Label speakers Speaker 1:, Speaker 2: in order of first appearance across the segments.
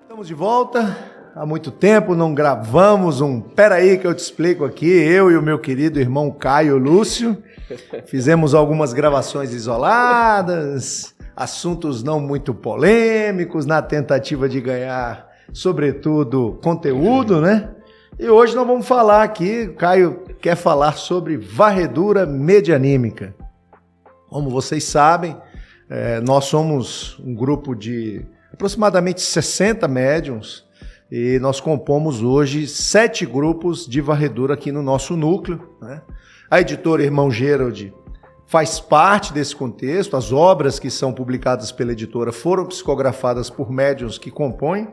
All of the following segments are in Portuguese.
Speaker 1: Estamos de volta. Há muito tempo não gravamos um Peraí que eu te explico aqui, eu e o meu querido irmão Caio Lúcio. Fizemos algumas gravações isoladas, assuntos não muito polêmicos, na tentativa de ganhar, sobretudo, conteúdo, né? E hoje nós vamos falar aqui, o Caio quer falar sobre varredura medianímica. Como vocês sabem, nós somos um grupo de aproximadamente 60 médiuns e nós compomos hoje 7 grupos de varredura aqui no nosso núcleo, né? A editora Irmão Gerald faz parte desse contexto, as obras que são publicadas pela editora foram psicografadas por médiuns que compõem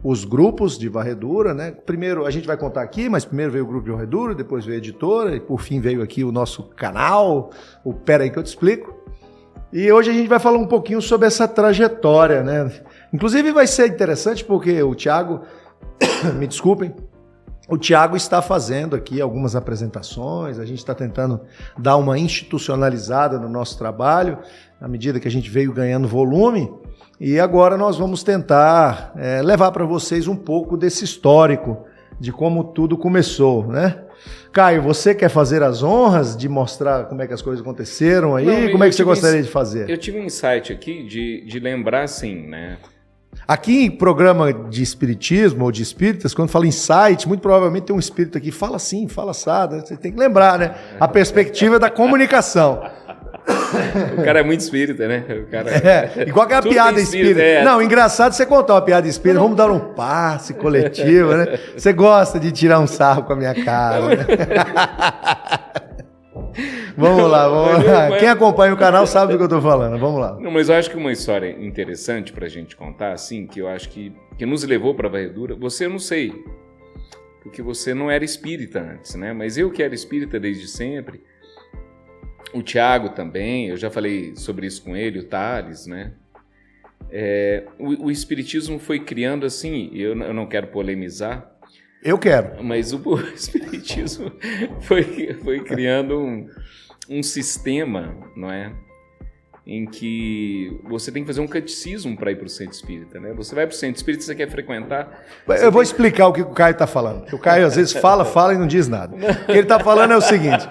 Speaker 1: os grupos de varredura, né? Primeiro, a gente vai contar aqui, mas primeiro veio o grupo de varredura, depois veio a editora e por fim veio aqui o nosso canal, o Peraí que eu te explico. E hoje a gente vai falar um pouquinho sobre essa trajetória, né? Inclusive vai ser interessante porque o Thiago, me desculpem, o Thiago está fazendo aqui algumas apresentações, a gente está tentando dar uma institucionalizada no nosso trabalho, à medida que a gente veio ganhando volume, e agora nós vamos tentar levar para vocês um pouco desse histórico, de como tudo começou, né? Caio, você quer fazer as honras de mostrar como é que as coisas aconteceram aí? Não, como é que você gostaria de fazer?
Speaker 2: Eu tive um insight aqui de lembrar assim, né?
Speaker 1: Aqui em programa de espiritismo ou de espíritas, quando fala insight, muito provavelmente tem um espírito aqui, fala assim, fala assado, você tem que lembrar, né? A perspectiva da comunicação.
Speaker 2: O cara é muito espírita, né? O cara...
Speaker 1: E qual que é a piada espírita? Não, engraçado você contar uma piada espírita, vamos dar um passe coletivo, né? Você gosta de tirar um sarro com a minha cara, né? Vamos lá, vamos lá. Quem acompanha o canal sabe do que eu estou falando, vamos lá.
Speaker 2: Não, mas eu acho que uma história interessante para a gente contar, assim, que eu acho que nos levou para a varredura, você eu não sei, porque você não era espírita antes, né? Mas eu que era espírita desde sempre, o Thiago também, eu já falei sobre isso com ele, o Thales, né? O espiritismo foi criando assim, eu não quero polemizar.
Speaker 1: Eu quero.
Speaker 2: Mas o espiritismo foi criando um sistema, não é? Em que você tem que fazer um catecismo para ir para o centro espírita, né? Você vai para o centro espírita, você quer frequentar...
Speaker 1: Eu vou explicar o que o Caio está falando. O Caio às vezes fala e não diz nada. O que ele está falando é o seguinte,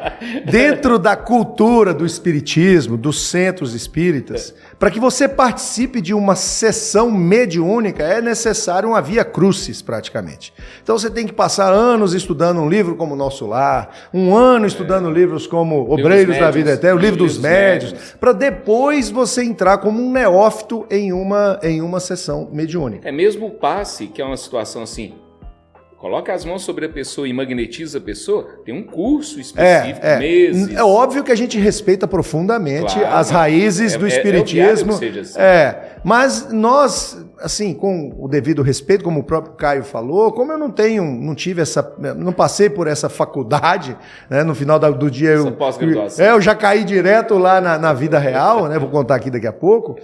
Speaker 1: dentro da cultura do espiritismo, dos centros espíritas, para que você participe de uma sessão mediúnica, é necessário uma via crucis, praticamente. Então você tem que passar anos estudando um livro como Nosso Lar, um ano estudando livros como Obreiros da Vida Eterna, o Livro dos Médiuns, para depois você entrar como um neófito em uma sessão mediúnica.
Speaker 2: É mesmo o passe, que é uma situação assim, coloca as mãos sobre a pessoa e magnetiza a pessoa, tem um curso específico, meses.
Speaker 1: É óbvio que a gente respeita profundamente as raízes do espiritismo.
Speaker 2: Que seja assim.
Speaker 1: Mas nós, assim, com o devido respeito, como o próprio Caio falou, como eu não passei por essa faculdade, né, no final do dia eu já caí direto lá na vida real, né, vou contar aqui daqui a pouco.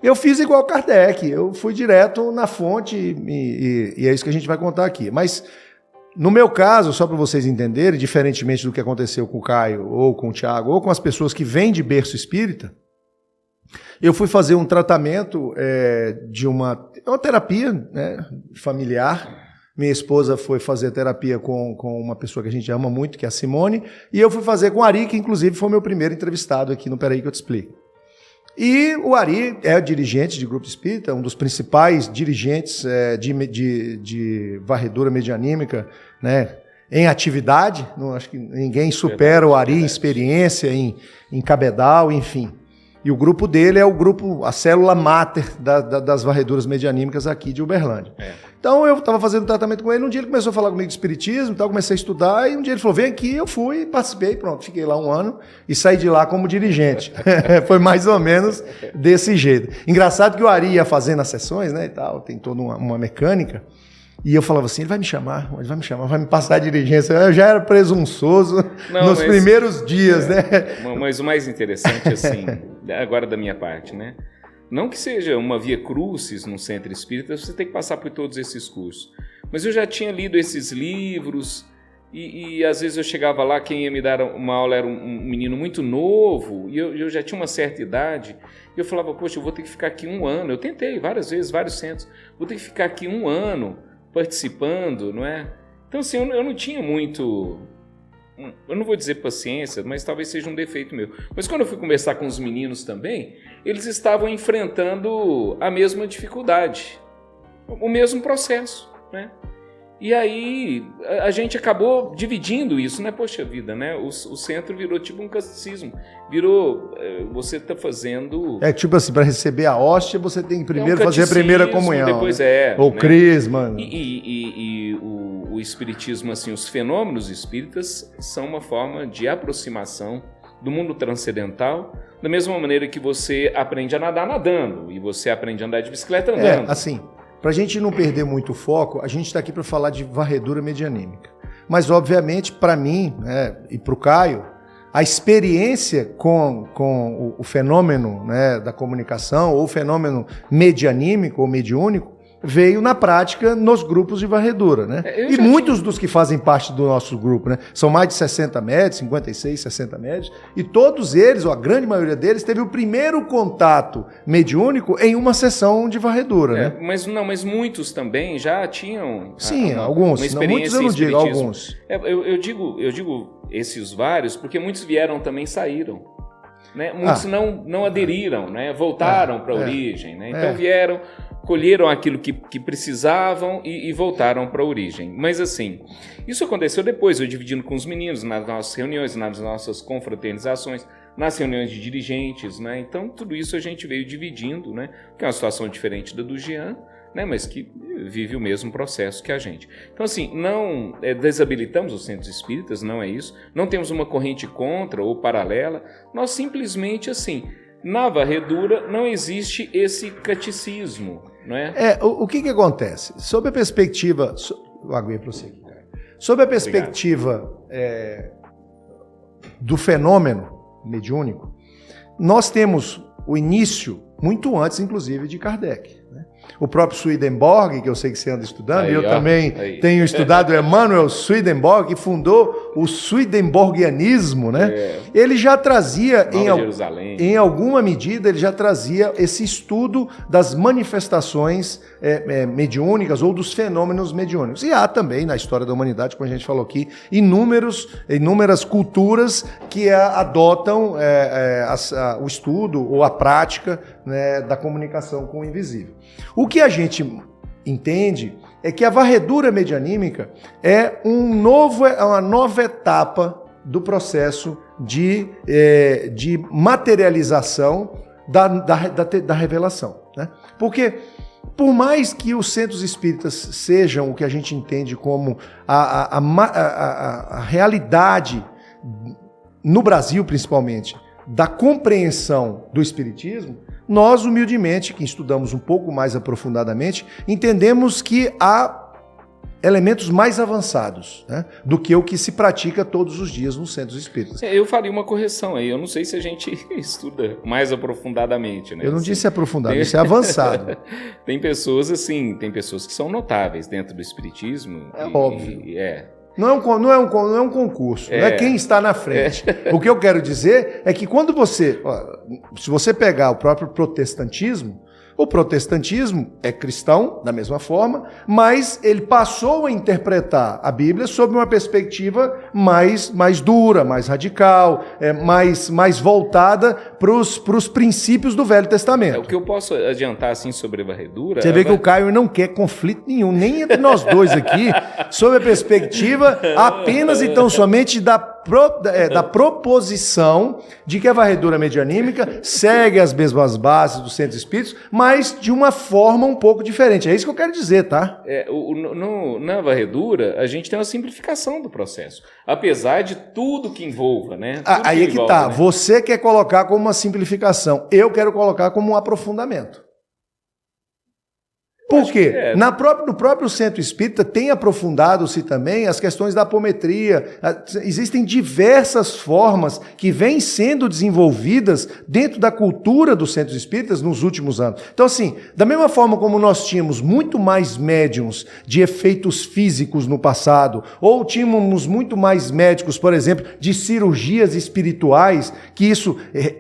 Speaker 1: Eu fiz igual Kardec, eu fui direto na fonte e é isso que a gente vai contar aqui. Mas, no meu caso, só para vocês entenderem, diferentemente do que aconteceu com o Caio, ou com o Thiago, ou com as pessoas que vêm de berço espírita, eu fui fazer um tratamento de uma terapia, né, familiar. Minha esposa foi fazer terapia com uma pessoa que a gente ama muito, que é a Simone, e eu fui fazer com o Ari, que inclusive foi meu primeiro entrevistado aqui no Peraí que eu te explico. E o Ari é dirigente de grupo espírita, um dos principais dirigentes de varredura medianímica, né, em atividade. Não, acho que ninguém supera o Ari em experiência, em cabedal, enfim. E o grupo dele é a célula máter das varreduras medianímicas aqui de Uberlândia. Então eu estava fazendo tratamento com ele, um dia ele começou a falar comigo de espiritismo, então eu comecei a estudar, e um dia ele falou, vem aqui, eu fui, participei, pronto, fiquei lá um ano e saí de lá como dirigente. Foi mais ou menos desse jeito. Engraçado que o Ari ia fazendo as sessões, né, e tal, tem toda uma mecânica, e eu falava assim, ele vai me chamar, vai me passar a dirigência. Eu já era presunçoso nos primeiros dias, né?
Speaker 2: Mas o mais interessante, assim, agora da minha parte, né? Não que seja uma via crucis no centro espírita, você tem que passar por todos esses cursos. Mas eu já tinha lido esses livros, E às vezes eu chegava lá, quem ia me dar uma aula era um menino muito novo, e eu já tinha uma certa idade, e eu falava, poxa, eu vou ter que ficar aqui 1 ano. Eu tentei várias vezes, vários centros, vou ter que ficar aqui 1 ano participando, não é? Então, assim, eu não tinha muito, eu não vou dizer paciência, mas talvez seja um defeito meu. Mas quando eu fui conversar com os meninos também, eles estavam enfrentando a mesma dificuldade, o mesmo processo, né? E aí a gente acabou dividindo isso, né? Poxa vida, né? O centro virou tipo um catecismo. Virou, você está fazendo...
Speaker 1: tipo assim, para receber a hóstia, você tem que primeiro fazer a primeira comunhão.
Speaker 2: Depois
Speaker 1: né? Ou
Speaker 2: né?
Speaker 1: crisma.
Speaker 2: E o espiritismo, assim, os fenômenos espíritas são uma forma de aproximação do mundo transcendental, da mesma maneira que você aprende a nadar nadando, e você aprende a andar de bicicleta andando.
Speaker 1: Assim... Para a gente não perder muito o foco, a gente está aqui para falar de varredura medianímica. Mas, obviamente, para mim, né, e para o Caio, a experiência com o fenômeno, né, da comunicação, ou o fenômeno medianímico ou mediúnico, veio na prática nos grupos de varredura, né? E muitos dos que fazem parte do nosso grupo, né? São mais de 60 médios, 56, 60 médios, e todos eles, ou a grande maioria deles, teve o primeiro contato mediúnico em uma sessão de varredura, né?
Speaker 2: Mas muitos também já tinham...
Speaker 1: Sim, alguns. Não, muitos eu não digo, alguns.
Speaker 2: Eu digo esses vários, porque muitos vieram também e saíram. Né? Muitos não aderiram, né? Voltaram para a origem, né? Então vieram... colheram aquilo que precisavam e voltaram para a origem. Mas assim, isso aconteceu depois, eu dividindo com os meninos nas nossas reuniões, nas nossas confraternizações, nas reuniões de dirigentes, né? Então tudo isso a gente veio dividindo, né? Que é uma situação diferente da do Jean, né? Mas que vive o mesmo processo que a gente. Então assim, não desabilitamos os centros espíritas, não é isso, não temos uma corrente contra ou paralela, nós simplesmente assim... Na varredura não existe esse catecismo, não é?
Speaker 1: O que acontece? Sob a perspectiva... Sob a perspectiva do fenômeno mediúnico, nós temos o início muito antes, inclusive, de Kardec. Né? O próprio Swedenborg, que eu sei que você anda estudando, eu também tenho estudado, Emanuel Swedenborg, que fundou o Swedenborgianismo, né? Ele já trazia, em alguma medida, ele já trazia esse estudo das manifestações mediúnicas ou dos fenômenos mediúnicos. E há também, na história da humanidade, como a gente falou aqui, inúmeras culturas que adotam o estudo ou a prática, né, da comunicação com o invisível. O que a gente entende é que a varredura medianímica é uma nova etapa do processo de materialização da revelação. Né? Porque, por mais que os centros espíritas sejam o que a gente entende como a realidade, no Brasil principalmente, da compreensão do espiritismo, nós, humildemente, que estudamos um pouco mais aprofundadamente, entendemos que há elementos mais avançados, né, do que o que se pratica todos os dias nos centros espíritas.
Speaker 2: Eu faria uma correção aí, eu não sei se a gente estuda mais aprofundadamente, né?
Speaker 1: Eu não disse aprofundado, disse avançado.
Speaker 2: Tem pessoas que são notáveis dentro do espiritismo.
Speaker 1: Óbvio. Não é um concurso, não é quem está na frente. O que eu quero dizer é que quando se você pegar o próprio protestantismo, o protestantismo é cristão, da mesma forma, mas ele passou a interpretar a Bíblia sob uma perspectiva mais dura, mais radical, mais voltada para os princípios do Velho Testamento.
Speaker 2: O que eu posso adiantar assim sobre a varredura...
Speaker 1: Você vê que o Caio não quer conflito nenhum, nem entre nós dois aqui, sob a perspectiva apenas e tão somente da proposição de que a varredura medianímica segue as mesmas bases dos centros espíritos, mas de uma forma um pouco diferente. É isso que eu quero dizer, tá?
Speaker 2: Na varredura, a gente tem uma simplificação do processo. Apesar de tudo que envolva, né?
Speaker 1: Aí é que tá. Né? Você quer colocar como uma simplificação. Eu quero colocar como um aprofundamento. Por quê? No próprio centro espírita tem aprofundado-se também as questões da apometria. Existem diversas formas que vêm sendo desenvolvidas dentro da cultura dos centros espíritas nos últimos anos. Então, assim, da mesma forma como nós tínhamos muito mais médiums de efeitos físicos no passado, ou tínhamos muito mais médicos, por exemplo, de cirurgias espirituais, que isso,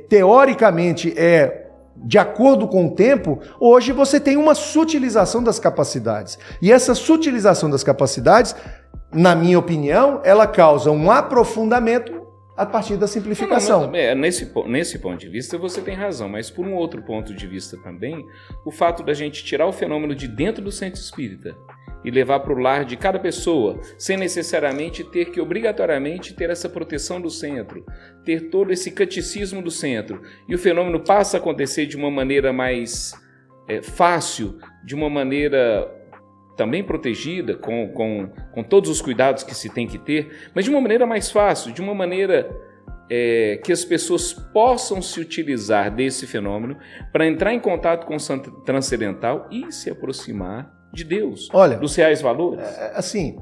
Speaker 1: teoricamente, de acordo com o tempo, hoje você tem uma sutilização das capacidades. E essa sutilização das capacidades, na minha opinião, ela causa um aprofundamento a partir da simplificação.
Speaker 2: Nesse ponto de vista você tem razão, mas por um outro ponto de vista também, o fato da gente tirar o fenômeno de dentro do centro espírita e levar para o lar de cada pessoa, sem necessariamente ter que obrigatoriamente ter essa proteção do centro, ter todo esse catecismo do centro, e o fenômeno passa a acontecer de uma maneira mais fácil, de uma maneira também protegida, com todos os cuidados que se tem que ter, mas de uma maneira mais fácil, de uma maneira que as pessoas possam se utilizar desse fenômeno para entrar em contato com o transcendental e se aproximar de Deus, dos reais valores.
Speaker 1: Assim,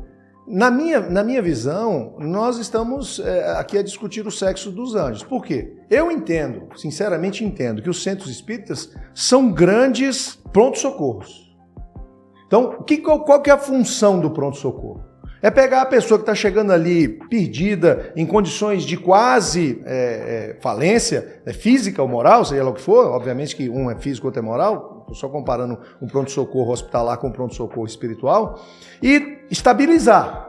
Speaker 1: na minha visão, nós estamos aqui a discutir o sexo dos anjos. Por quê? Eu entendo, sinceramente entendo, que os centros espíritas são grandes pronto-socorros. Então, qual que é a função do pronto-socorro? É pegar a pessoa que está chegando ali perdida, em condições de quase falência física ou moral, seja lá o que for, obviamente que um é físico, outro é moral, estou só comparando um pronto-socorro hospitalar com um pronto-socorro espiritual, e estabilizar.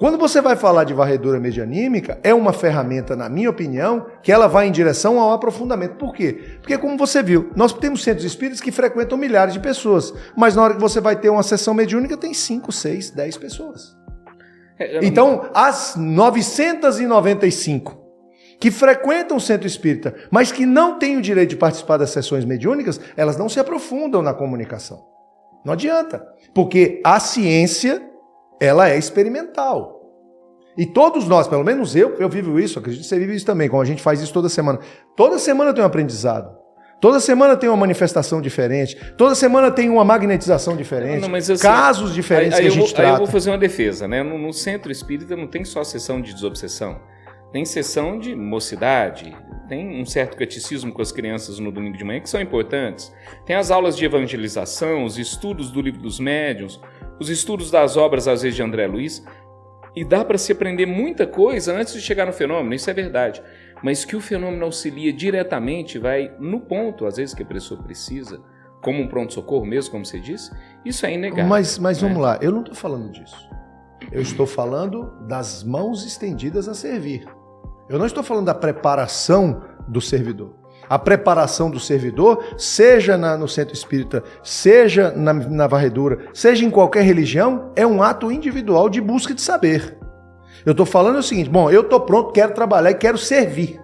Speaker 1: Quando você vai falar de varredura medianímica, é uma ferramenta, na minha opinião, que ela vai em direção ao aprofundamento. Por quê? Porque, como você viu, nós temos centros espíritas que frequentam milhares de pessoas, mas na hora que você vai ter uma sessão mediúnica, tem 5, 6, 10 pessoas. Então, as 995 que frequentam o centro espírita, mas que não têm o direito de participar das sessões mediúnicas, elas não se aprofundam na comunicação. Não adianta, porque a ciência, ela é experimental. E todos nós, pelo menos eu vivo isso, acredito que você vive isso também, como a gente faz isso toda semana. Toda semana tem um aprendizado. Toda semana tem uma manifestação diferente. Toda semana tem uma magnetização diferente.
Speaker 2: Mas, assim, casos diferentes que a gente trata. Aí eu vou fazer uma defesa, né? No centro espírita não tem só sessão de desobsessão. Tem sessão de mocidade, tem um certo catecismo com as crianças no domingo de manhã que são importantes. Tem as aulas de evangelização, os estudos do livro dos médiuns, os estudos das obras, às vezes, de André Luiz. E dá para se aprender muita coisa antes de chegar no fenômeno, isso é verdade. Mas que o fenômeno auxilia diretamente, vai no ponto, às vezes, que a pessoa precisa, como um pronto-socorro mesmo, como você disse, isso é inegável.
Speaker 1: Mas vamos lá, eu não estou falando disso. Eu estou falando das mãos estendidas a servir. Eu não estou falando da preparação do servidor. A preparação do servidor, seja no centro espírita, seja na varredura, seja em qualquer religião, é um ato individual de busca de saber. Eu estou falando o seguinte, bom, eu estou pronto, quero trabalhar e quero servir.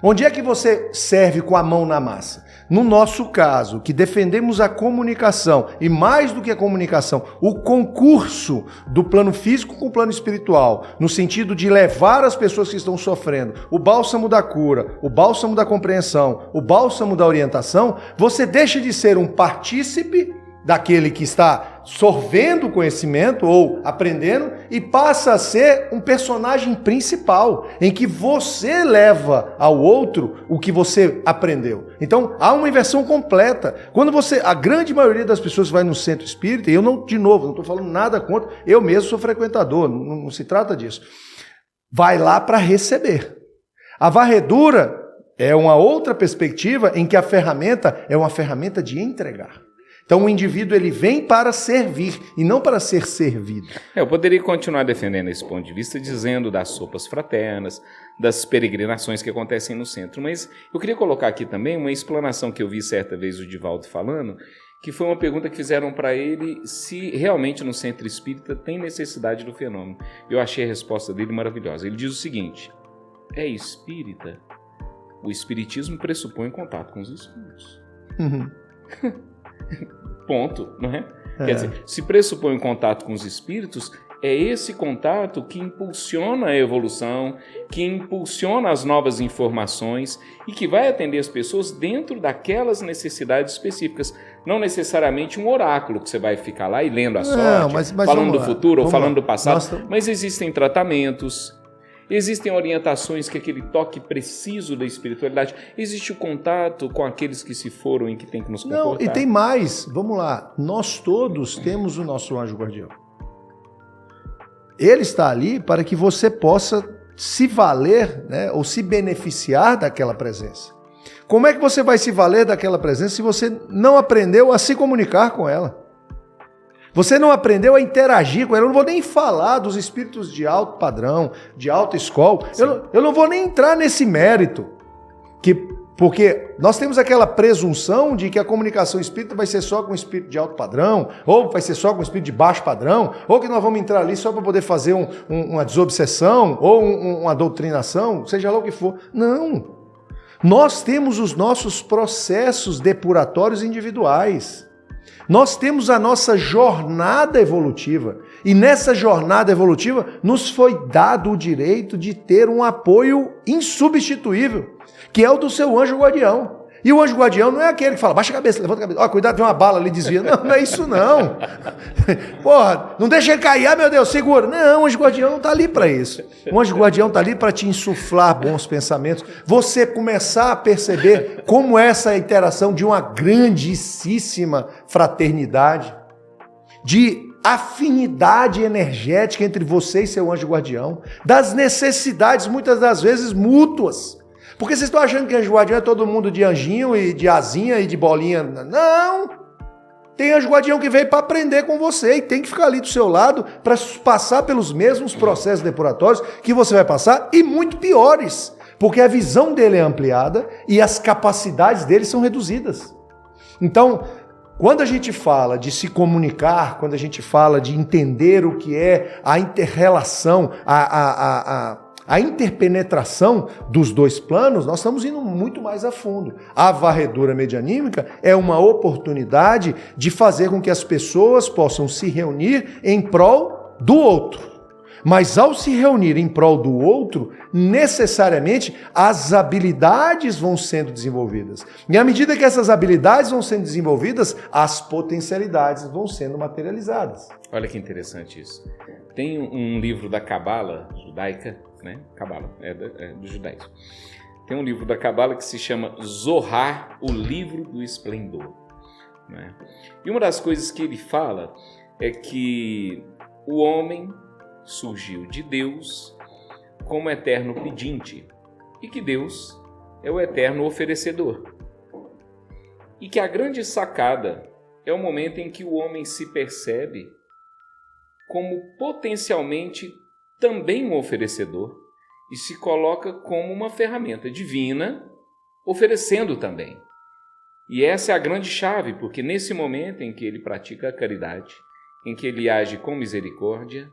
Speaker 1: Onde é que você serve com a mão na massa? No nosso caso, que defendemos a comunicação, e mais do que a comunicação, o concurso do plano físico com o plano espiritual, no sentido de levar as pessoas que estão sofrendo o bálsamo da cura, o bálsamo da compreensão, o bálsamo da orientação, você deixa de ser um partícipe daquele que está sorvendo o conhecimento ou aprendendo e passa a ser um personagem principal, em que você leva ao outro o que você aprendeu. Então, há uma inversão completa. Quando a grande maioria das pessoas vai no centro espírita, e eu não, de novo, não estou falando nada contra, eu mesmo sou frequentador, não se trata disso. Vai lá para receber. A varredura é uma outra perspectiva em que a ferramenta é uma ferramenta de entregar. Então o indivíduo ele vem para servir e não para ser servido.
Speaker 2: Eu poderia continuar defendendo esse ponto de vista, dizendo das sopas fraternas, das peregrinações que acontecem no centro, mas eu queria colocar aqui também uma explanação que eu vi certa vez o Divaldo falando, que foi uma pergunta que fizeram para ele se realmente no centro espírita tem necessidade do fenômeno. Eu achei a resposta dele maravilhosa. Ele diz o seguinte: é espírita? O espiritismo pressupõe contato com os espíritos.
Speaker 1: Uhum.
Speaker 2: Ponto, não é? Quer dizer, se pressupõe um contato com os espíritos, É esse contato que impulsiona a evolução, que impulsiona as novas informações e que vai atender as pessoas dentro daquelas necessidades específicas. Não necessariamente um oráculo que você vai ficar lá e lendo a sorte, mas falando do futuro ou falando do passado. Mas existem tratamentos, existem orientações que aquele toque preciso da espiritualidade. Existe o contato com aqueles que se foram e que tem que nos comportar.
Speaker 1: Não, e tem mais. Vamos lá. Nós todos temos o nosso anjo guardião. Ele está ali para que você possa se valer, né, ou se beneficiar daquela presença. Como é que você vai se valer daquela presença se você não aprendeu a se comunicar com ela? Você não aprendeu a interagir com ela. Eu não vou nem falar dos espíritos de alto padrão, de alta escola. Eu não vou nem entrar nesse mérito. Porque nós temos aquela presunção de que a comunicação espírita vai ser só com espírito de alto padrão, ou vai ser só com espírito de baixo padrão, ou que nós vamos entrar ali só para poder fazer uma desobsessão, ou uma doutrinação, seja lá o que for. Não. Nós temos os nossos processos depuratórios individuais. Nós temos a nossa jornada evolutiva. E nessa jornada evolutiva nos foi dado o direito de ter um apoio insubstituível, que é o do seu anjo guardião. E o anjo guardião não é aquele que fala, baixa a cabeça, levanta a cabeça, ó, cuidado, tem uma bala ali, desvia. Não, não é isso não. Porra, não deixa ele cair, meu Deus, segura. Não, o anjo guardião não está ali para isso. O anjo guardião está ali para te insuflar bons pensamentos, você começar a perceber como é essa interação de uma grandíssima fraternidade, de afinidade energética entre você e seu anjo guardião, das necessidades muitas das vezes mútuas. Porque vocês estão achando que anjo guardião é todo mundo de anjinho e de asinha e de bolinha. Não! Tem anjo guardião que veio para aprender com você e tem que ficar ali do seu lado para passar pelos mesmos processos depuratórios que você vai passar e muito piores. Porque a visão dele é ampliada e as capacidades dele são reduzidas. Então, quando a gente fala de se comunicar, quando a gente fala de entender o que é a inter-relação, a interpenetração dos dois planos, nós estamos indo muito mais a fundo. A varredura medianímica é uma oportunidade de fazer com que as pessoas possam se reunir em prol do outro. Mas ao se reunir em prol do outro, necessariamente as habilidades vão sendo desenvolvidas. E à medida que essas habilidades vão sendo desenvolvidas, as potencialidades vão sendo materializadas.
Speaker 2: Olha que interessante isso. Tem um livro da Cabala judaica, né? Cabala, é do judaísmo. Tem um livro da Cabala que se chama Zohar, o livro do esplendor. Né? E uma das coisas que ele fala é que o homem surgiu de Deus como eterno pedinte e que Deus é o eterno oferecedor. E que a grande sacada é o momento em que o homem se percebe como potencialmente também um oferecedor e se coloca como uma ferramenta divina, oferecendo também. E essa é a grande chave, porque nesse momento em que ele pratica a caridade, em que ele age com misericórdia,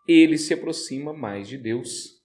Speaker 2: ele se aproxima mais de Deus.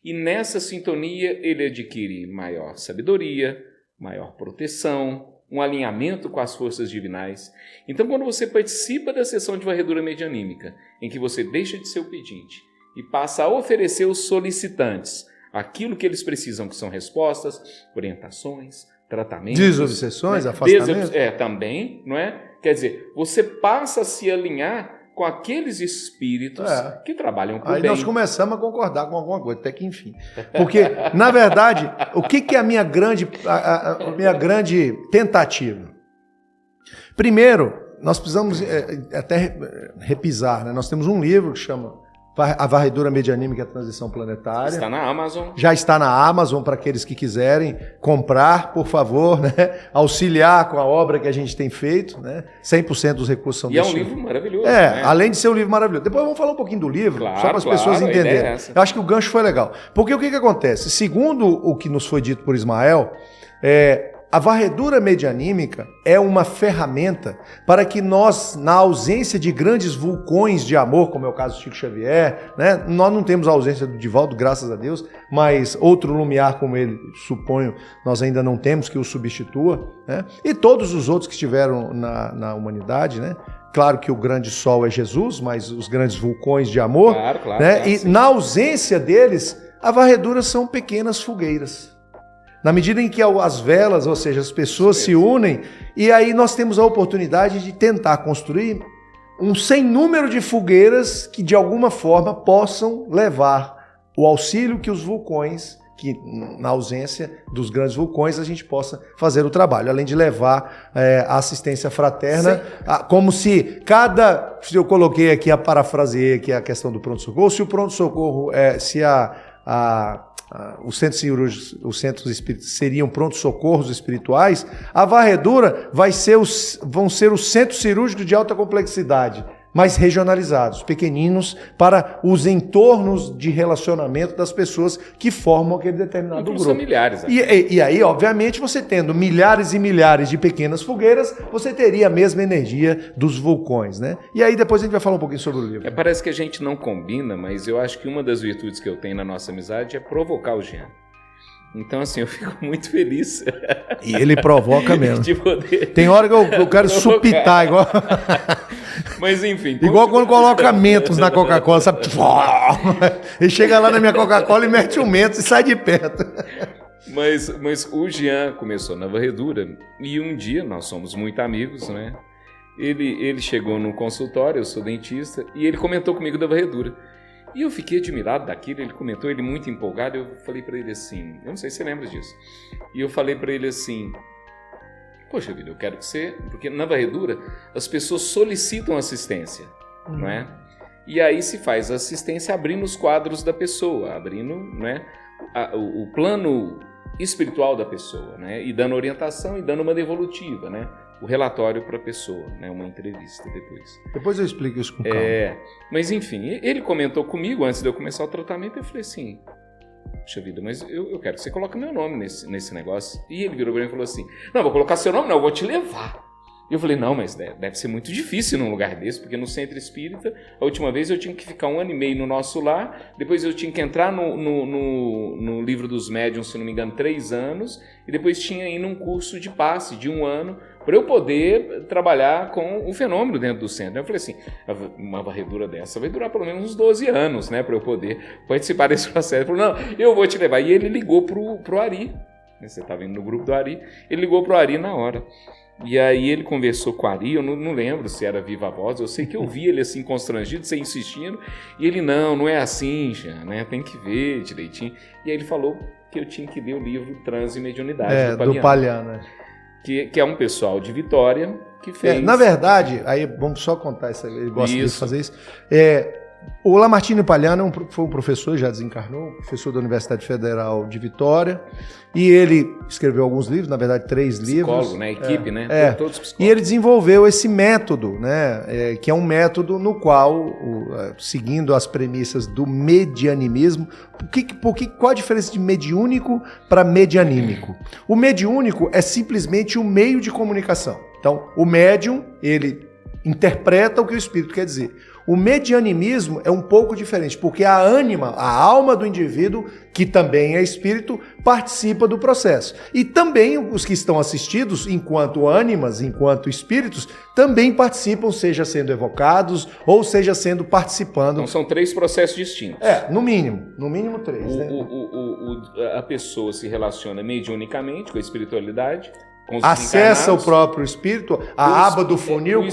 Speaker 2: E nessa sintonia ele adquire maior sabedoria, maior proteção, um alinhamento com as forças divinais. Então, quando você participa da sessão de varredura medianímica, em que você deixa de ser o pedinte e passa a oferecer aos solicitantes aquilo que eles precisam, que são respostas, orientações, tratamentos...
Speaker 1: Desobsessões, né? Afastamentos.
Speaker 2: Também, não é? Quer dizer, você passa a se alinhar com aqueles espíritos que trabalham por bem.
Speaker 1: Aí nós começamos a concordar com alguma coisa, até que enfim. Porque, na verdade, o que é a minha grande tentativa? Primeiro, nós precisamos até repisar, né? Nós temos um livro que chama A Varredura Medianímica e a Transição Planetária.
Speaker 2: Está na Amazon.
Speaker 1: Já está na Amazon para aqueles que quiserem comprar, por favor, né? Auxiliar com a obra que a gente tem feito, né? 100% dos recursos são destinados.
Speaker 2: E é um livro maravilhoso. Né?
Speaker 1: Além de ser um livro maravilhoso. Depois vamos falar um pouquinho do livro,
Speaker 2: claro,
Speaker 1: só para as pessoas entenderem. Eu acho que o gancho foi legal. Porque o que acontece? Segundo o que nos foi dito por Ismael, a varredura medianímica é uma ferramenta para que nós, na ausência de grandes vulcões de amor, como é o caso do Chico Xavier, né? Nós não temos a ausência do Divaldo, graças a Deus, mas outro lumiar como ele, suponho, nós ainda não temos que o substitua, né? E todos os outros que estiveram na humanidade, né? Claro que o grande sol é Jesus, mas os grandes vulcões de amor.
Speaker 2: Claro,
Speaker 1: né? E na ausência deles, a varredura são pequenas fogueiras. Na medida em que as velas, ou seja, as pessoas se unem, e aí nós temos a oportunidade de tentar construir um sem número de fogueiras que de alguma forma possam levar o auxílio que os vulcões, que na ausência dos grandes vulcões a gente possa fazer o trabalho, além de levar a assistência fraterna, como se eu coloquei aqui, parafraseei aqui a questão do pronto-socorro, se o pronto-socorro, os centros cirúrgicos, os centros espíritas seriam pronto-socorros espirituais, a varredura vão ser os centros cirúrgicos de alta complexidade, mas regionalizados, pequeninos, para os entornos de relacionamento das pessoas que formam aquele determinado grupo.
Speaker 2: Familiares.
Speaker 1: E aí, obviamente, você tendo milhares e milhares de pequenas fogueiras, você teria a mesma energia dos vulcões, né? E aí depois a gente vai falar um pouquinho sobre o livro.
Speaker 2: Parece que a gente não combina, mas eu acho que uma das virtudes que eu tenho na nossa amizade é provocar o Jean. Então, assim, eu fico muito feliz.
Speaker 1: E ele provoca mesmo.
Speaker 2: De poder
Speaker 1: tem hora que eu quero supitar, igual...
Speaker 2: Mas, enfim...
Speaker 1: Igual quando coloca mentos na Coca-Cola, sabe? Ele chega lá na minha Coca-Cola e mete um mentos e sai de perto.
Speaker 2: Mas o Jean começou na varredura e um dia, nós somos muito amigos, né? Ele chegou no consultório, eu sou dentista, e ele comentou comigo da varredura. E eu fiquei admirado daquilo, ele comentou, ele muito empolgado, eu falei pra ele assim, eu não sei se você lembra disso, e eu falei pra ele assim, poxa vida, eu quero que você, porque na varredura as pessoas solicitam assistência, não é? E aí se faz assistência abrindo os quadros da pessoa, abrindo, né, o plano espiritual da pessoa, né, e dando orientação e dando uma devolutiva, né? O relatório para a pessoa, né? Uma entrevista depois.
Speaker 1: Depois eu explico isso com calma.
Speaker 2: Mas enfim, ele comentou comigo antes de eu começar o tratamento, eu falei assim, puxa vida, mas eu quero que você coloque meu nome nesse negócio. E ele virou para mim e falou assim, não, vou colocar seu nome não, eu vou te levar. E eu falei, não, mas deve ser muito difícil num lugar desse, porque no centro espírita, a última vez eu tinha que ficar 1 ano e meio no nosso lar, depois eu tinha que entrar no livro dos médiuns, se não me engano, 3 anos, e depois tinha ido num curso de passe de 1 ano, para eu poder trabalhar com o fenômeno dentro do centro. Eu falei assim, uma varredura dessa vai durar pelo menos uns 12 anos, né, para eu poder participar desse processo. Ele falou, não, eu vou te levar. E ele ligou pro Ari, você estava indo no grupo do Ari, ele ligou pro Ari na hora. E aí ele conversou com o Ari, eu não lembro se era viva voz, eu sei que eu vi ele assim constrangido, sem insistindo, e ele, não é assim, já, né, tem que ver direitinho. E aí ele falou que eu tinha que ler o livro Transe e Mediunidade
Speaker 1: do Paliano.
Speaker 2: Que é um pessoal de Vitória que fez...
Speaker 1: na verdade, aí vamos só contar isso, ele gosta de fazer isso. O Lamartine Paliano foi um professor, já desencarnou, professor da Universidade Federal de Vitória, e ele escreveu alguns livros, na verdade 3 livros.
Speaker 2: Psicólogo, né? Equipe, né? Todos psicólogos.
Speaker 1: E ele desenvolveu esse método, né? Que é um método no qual, seguindo as premissas do medianimismo, qual a diferença de mediúnico para medianímico? O mediúnico é simplesmente um meio de comunicação. Então, o médium, ele interpreta o que o espírito quer dizer. O medianimismo é um pouco diferente, porque a alma do indivíduo, que também é espírito, participa do processo. E também os que estão assistidos, enquanto ânimas, enquanto espíritos, também participam, seja sendo evocados, ou seja sendo participando.
Speaker 2: Então são 3 processos distintos.
Speaker 1: No mínimo 3.
Speaker 2: A pessoa se relaciona mediunicamente com a espiritualidade,
Speaker 1: acessa o próprio espírito, a aba do funil,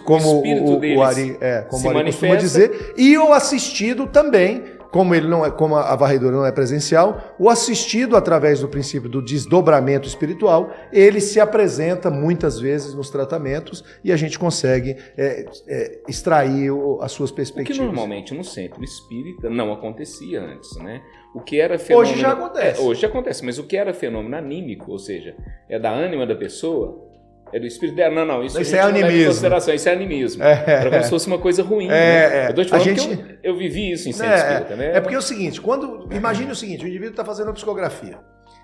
Speaker 1: como o Ari costuma dizer, e o assistido também, como a varredura não é presencial, o assistido, através do princípio do desdobramento espiritual, ele se apresenta muitas vezes nos tratamentos e a gente consegue extrair as suas perspectivas.
Speaker 2: O que normalmente no centro espírita não acontecia antes, né? O que era fenômeno...
Speaker 1: Hoje já acontece.
Speaker 2: Hoje já acontece, mas o que era fenômeno anímico, ou seja, é da ânima da pessoa, é do espírito dela. Não, isso
Speaker 1: é animismo.
Speaker 2: Isso é animismo. Era como se fosse uma coisa ruim. Né? Eu tô te falando que eu vivi isso em centro espírita, né?
Speaker 1: É porque é o seguinte, imagine o seguinte, o indivíduo está fazendo uma psicografia,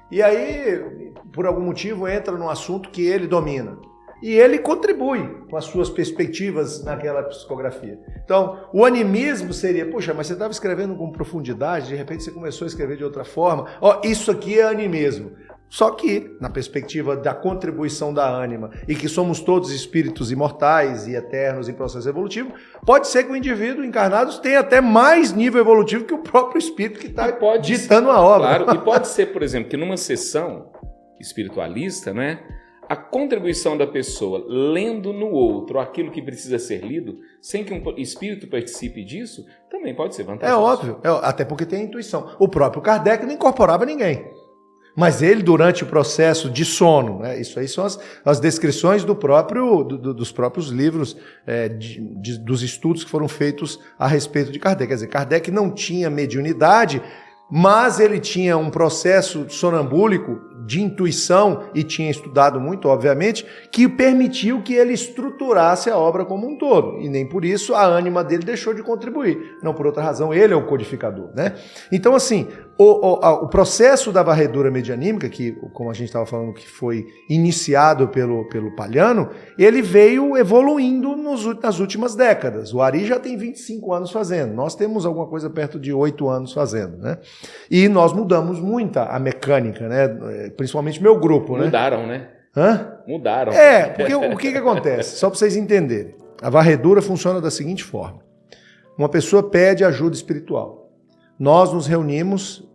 Speaker 1: e aí, por algum motivo, entra num assunto que ele domina. E ele contribui com as suas perspectivas naquela psicografia. Então, o animismo seria, puxa, mas você estava escrevendo com profundidade, de repente você começou a escrever de outra forma. Isso aqui é animismo. Só que, na perspectiva da contribuição da ânima e que somos todos espíritos imortais e eternos em processo evolutivo, pode ser que o indivíduo encarnado tenha até mais nível evolutivo que o próprio espírito que está ditando a obra.
Speaker 2: Claro, e pode ser, por exemplo, que numa sessão espiritualista, né, a contribuição da pessoa lendo no outro aquilo que precisa ser lido, sem que um espírito participe disso, também pode ser vantajoso.
Speaker 1: É óbvio, até porque tem a intuição. O próprio Kardec não incorporava ninguém. Mas ele, durante o processo de sono, né, isso aí são as descrições dos próprios livros, dos estudos que foram feitos a respeito de Kardec. Quer dizer, Kardec não tinha mediunidade, mas ele tinha um processo sonambúlico de intuição, e tinha estudado muito, obviamente, que permitiu que ele estruturasse a obra como um todo. E nem por isso a ânima dele deixou de contribuir. Não por outra razão, ele é o codificador, né? Então, assim, o processo da varredura medianímica, que, como a gente estava falando, que foi iniciado pelo Palhano, ele veio evoluindo nas últimas décadas. O Ari já tem 25 anos fazendo. Nós temos alguma coisa perto de 8 anos fazendo, né? E nós mudamos muito a mecânica, né? Principalmente meu grupo, né?
Speaker 2: Mudaram, né?
Speaker 1: Hã?
Speaker 2: Mudaram.
Speaker 1: Porque o que acontece? Só para vocês entenderem. A varredura funciona da seguinte forma. Uma pessoa pede ajuda espiritual. Nós nos reunimos,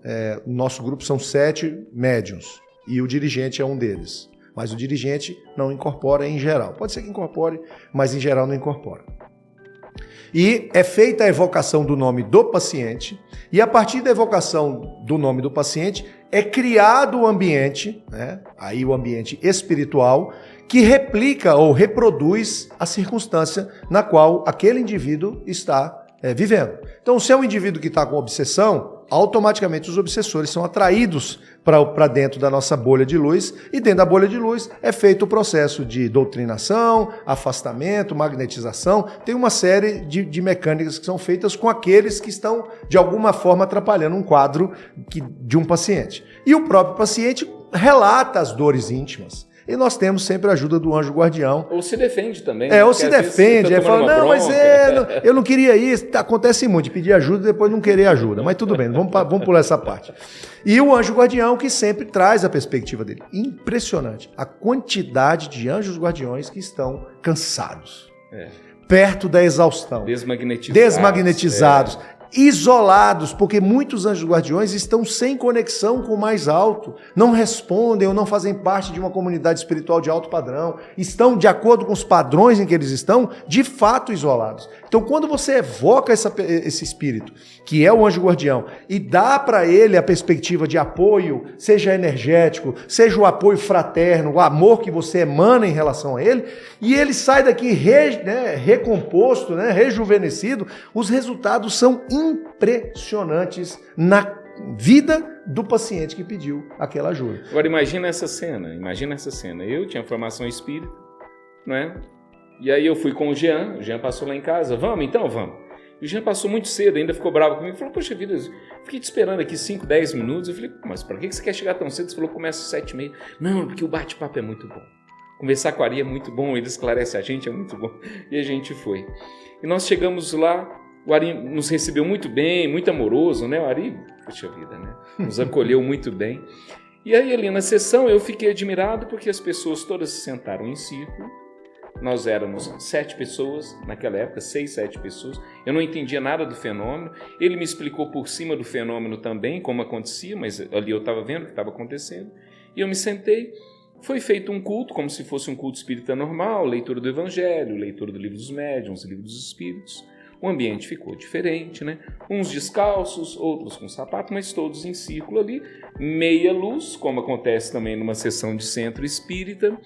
Speaker 1: nosso grupo são 7 médiuns, e o dirigente é um deles. Mas o dirigente não incorpora em geral. Pode ser que incorpore, mas em geral não incorpora. E é feita a evocação do nome do paciente, e a partir da evocação do nome do paciente é criado o ambiente, né? Aí o ambiente espiritual, que replica ou reproduz a circunstância na qual aquele indivíduo está vivendo. Então, se é um indivíduo que está com obsessão, automaticamente os obsessores são atraídos para dentro da nossa bolha de luz, e dentro da bolha de luz é feito o processo de doutrinação, afastamento, magnetização. Tem uma série de mecânicas que são feitas com aqueles que estão, de alguma forma, atrapalhando um quadro de um paciente. E o próprio paciente relata as dores íntimas. E nós temos sempre a ajuda do anjo guardião.
Speaker 2: Ou se defende também.
Speaker 1: Ou se defende. Fala, não, mas eu não queria isso. Acontece muito, de pedir ajuda e depois não querer ajuda. Mas tudo bem, vamos pular essa parte. E o anjo guardião que sempre traz a perspectiva dele. Impressionante a quantidade de anjos guardiões que estão cansados. Perto da exaustão. Desmagnetizados. Isolados, porque muitos anjos guardiões estão sem conexão com o mais alto, não respondem ou não fazem parte de uma comunidade espiritual de alto padrão, estão, de acordo com os padrões em que eles estão, de fato isolados. Então, quando você evoca esse espírito, que é o anjo guardião, e dá para ele a perspectiva de apoio, seja energético, seja o apoio fraterno, o amor que você emana em relação a ele, e ele sai daqui recomposto, rejuvenescido, os resultados são impressionantes na vida do paciente que pediu aquela ajuda.
Speaker 2: Agora imagina essa cena. Eu tinha formação espírita, né? E aí eu fui com o Jean passou lá em casa, vamos. E o Jean passou muito cedo, ainda ficou bravo comigo, falou, poxa vida, fiquei te esperando aqui 5, 10 minutos. Eu falei, mas para que você quer chegar tão cedo? Você falou que começa às 7h30. Não, porque o bate-papo é muito bom. Conversar com o Ari é muito bom, ele esclarece a gente, é muito bom. E a gente foi. E nós chegamos lá, o Ari nos recebeu muito bem, muito amoroso, né? O Ari, poxa vida, né? Nos acolheu muito bem. E aí ali na sessão eu fiquei admirado porque as pessoas todas se sentaram em círculo. Nós éramos 7 pessoas, naquela época, 6, 7 pessoas. Eu não entendia nada do fenômeno. Ele me explicou por cima do fenômeno também, como acontecia, mas ali eu estava vendo o que estava acontecendo. E eu me sentei. Foi feito um culto, como se fosse um culto espírita normal, leitura do Evangelho, leitura do Livro dos Médiuns, Livro dos Espíritos. O ambiente ficou diferente, né? Uns descalços, outros com sapato, mas todos em círculo ali, meia luz, como acontece também numa sessão de centro espírita.